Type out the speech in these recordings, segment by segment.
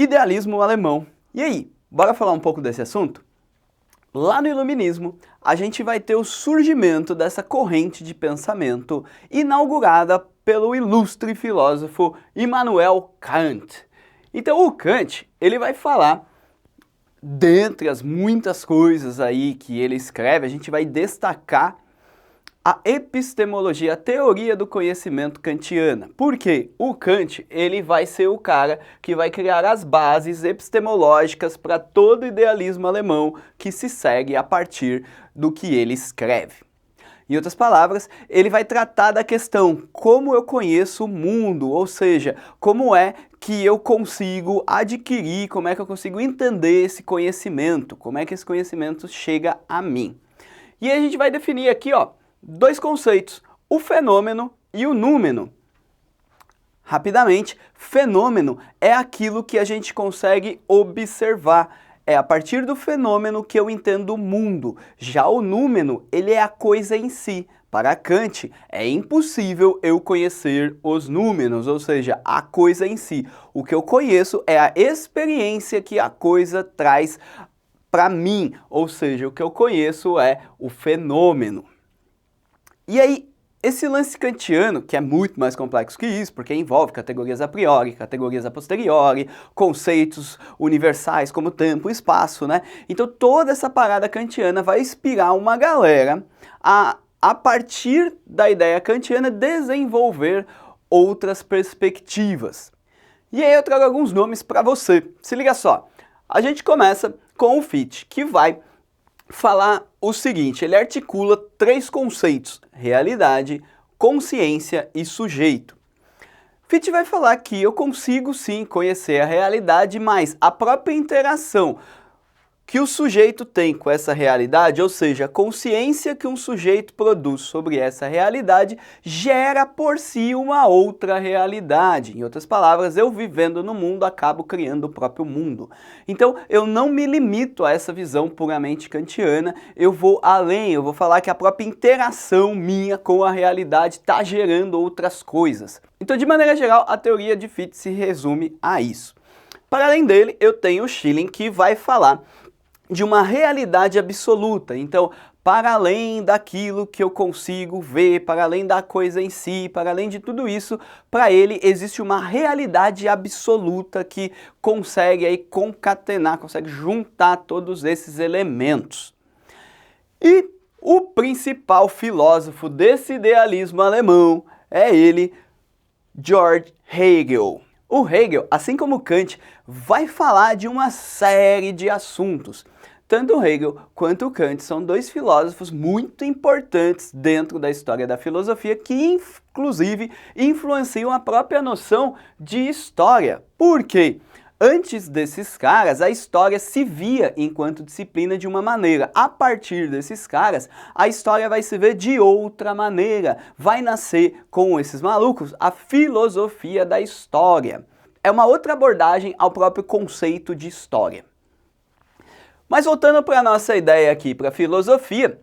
Idealismo alemão. E aí, bora falar um pouco desse assunto? Lá no Iluminismo, a gente vai ter o surgimento dessa corrente de pensamento inaugurada pelo ilustre filósofo Immanuel Kant. Então o Kant, ele vai falar, dentre as muitas coisas aí que ele escreve, a gente vai destacar a epistemologia, a teoria do conhecimento kantiana. Por quê? O Kant, ele vai ser o cara que vai criar as bases epistemológicas para todo o idealismo alemão que se segue a partir do que ele escreve. Em outras palavras, ele vai tratar da questão como eu conheço o mundo, ou seja, como é que eu consigo adquirir, como é que eu consigo entender esse conhecimento, como é que esse conhecimento chega a mim. E a gente vai definir aqui, ó, dois conceitos, o fenômeno e o númeno. Rapidamente, fenômeno é aquilo que a gente consegue observar. É a partir do fenômeno que eu entendo o mundo. Já o númeno, ele é a coisa em si. Para Kant, é impossível eu conhecer os números, ou seja, a coisa em si. O que eu conheço é a experiência que a coisa traz para mim, ou seja, o que eu conheço é o fenômeno. E aí, esse lance kantiano, que é muito mais complexo que isso, porque envolve categorias a priori, categorias a posteriori, conceitos universais como tempo e espaço, né? Então toda essa parada kantiana vai inspirar uma galera a partir da ideia kantiana, desenvolver outras perspectivas. E aí eu trago alguns nomes para você. Se liga só, a gente começa com o Fichte, que vai falar o seguinte, ele articula três conceitos, realidade, consciência e sujeito. Fichte vai falar que eu consigo sim conhecer a realidade, mas a própria interação que o sujeito tem com essa realidade, ou seja, a consciência que um sujeito produz sobre essa realidade, gera por si uma outra realidade. Em outras palavras, eu vivendo no mundo acabo criando o próprio mundo. Então, eu não me limito a essa visão puramente kantiana, eu vou além, eu vou falar que a própria interação minha com a realidade está gerando outras coisas. Então, de maneira geral, a teoria de Fichte se resume a isso. Para além dele, eu tenho o Schelling, que vai falar de uma realidade absoluta. Então, para além daquilo que eu consigo ver, para além da coisa em si, para além de tudo isso, para ele existe uma realidade absoluta que consegue aí concatenar, consegue juntar todos esses elementos. E o principal filósofo desse idealismo alemão é ele, Georg Hegel. O Hegel, assim como Kant, vai falar de uma série de assuntos. Tanto o Hegel quanto o Kant são dois filósofos muito importantes dentro da história da filosofia que, inclusive, influenciam a própria noção de história. Por quê? Antes desses caras, a história se via enquanto disciplina de uma maneira. A partir desses caras, a história vai se ver de outra maneira. Vai nascer com esses malucos a filosofia da história. É uma outra abordagem ao próprio conceito de história. Mas voltando para a nossa ideia aqui, para a filosofia,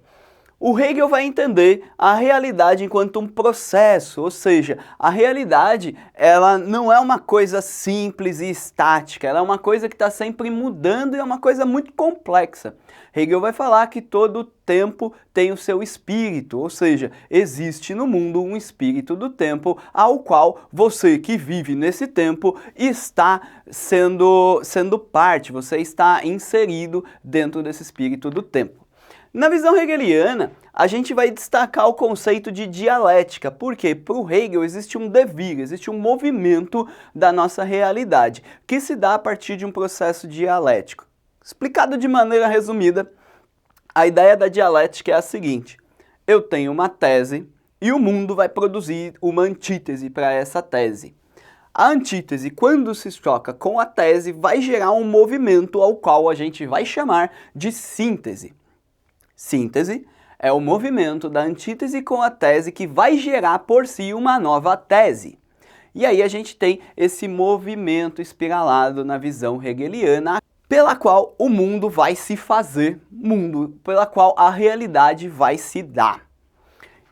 o Hegel vai entender a realidade enquanto um processo, ou seja, a realidade ela não é uma coisa simples e estática, ela é uma coisa que está sempre mudando e é uma coisa muito complexa. Hegel vai falar que todo tempo tem o seu espírito, ou seja, existe no mundo um espírito do tempo ao qual você que vive nesse tempo está sendo parte, você está inserido dentro desse espírito do tempo. Na visão hegeliana, a gente vai destacar o conceito de dialética, porque para o Hegel existe um devir, existe um movimento da nossa realidade, que se dá a partir de um processo dialético. Explicado de maneira resumida, a ideia da dialética é a seguinte: eu tenho uma tese e o mundo vai produzir uma antítese para essa tese. A antítese, quando se choca com a tese, vai gerar um movimento ao qual a gente vai chamar de síntese. Síntese é o movimento da antítese com a tese que vai gerar por si uma nova tese. E aí a gente tem esse movimento espiralado na visão hegeliana, pela qual o mundo vai se fazer mundo, pela qual a realidade vai se dar.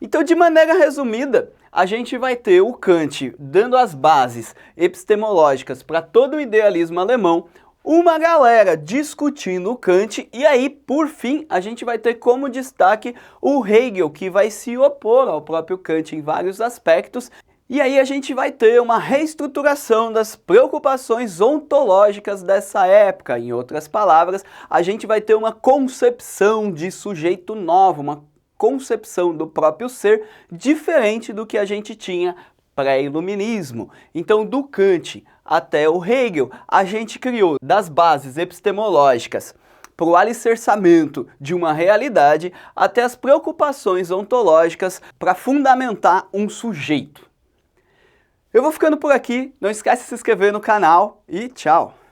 Então, de maneira resumida, a gente vai ter o Kant dando as bases epistemológicas para todo o idealismo alemão, uma galera discutindo o Kant, e aí, por fim, a gente vai ter como destaque o Hegel, que vai se opor ao próprio Kant em vários aspectos. E aí a gente vai ter uma reestruturação das preocupações ontológicas dessa época. Em outras palavras, a gente vai ter uma concepção de sujeito novo, uma concepção do próprio ser diferente do que a gente tinha pré-iluminismo. Então, do Kant até o Hegel, a gente criou das bases epistemológicas para o alicerçamento de uma realidade até as preocupações ontológicas para fundamentar um sujeito. Eu vou ficando por aqui, não esquece de se inscrever no canal e tchau!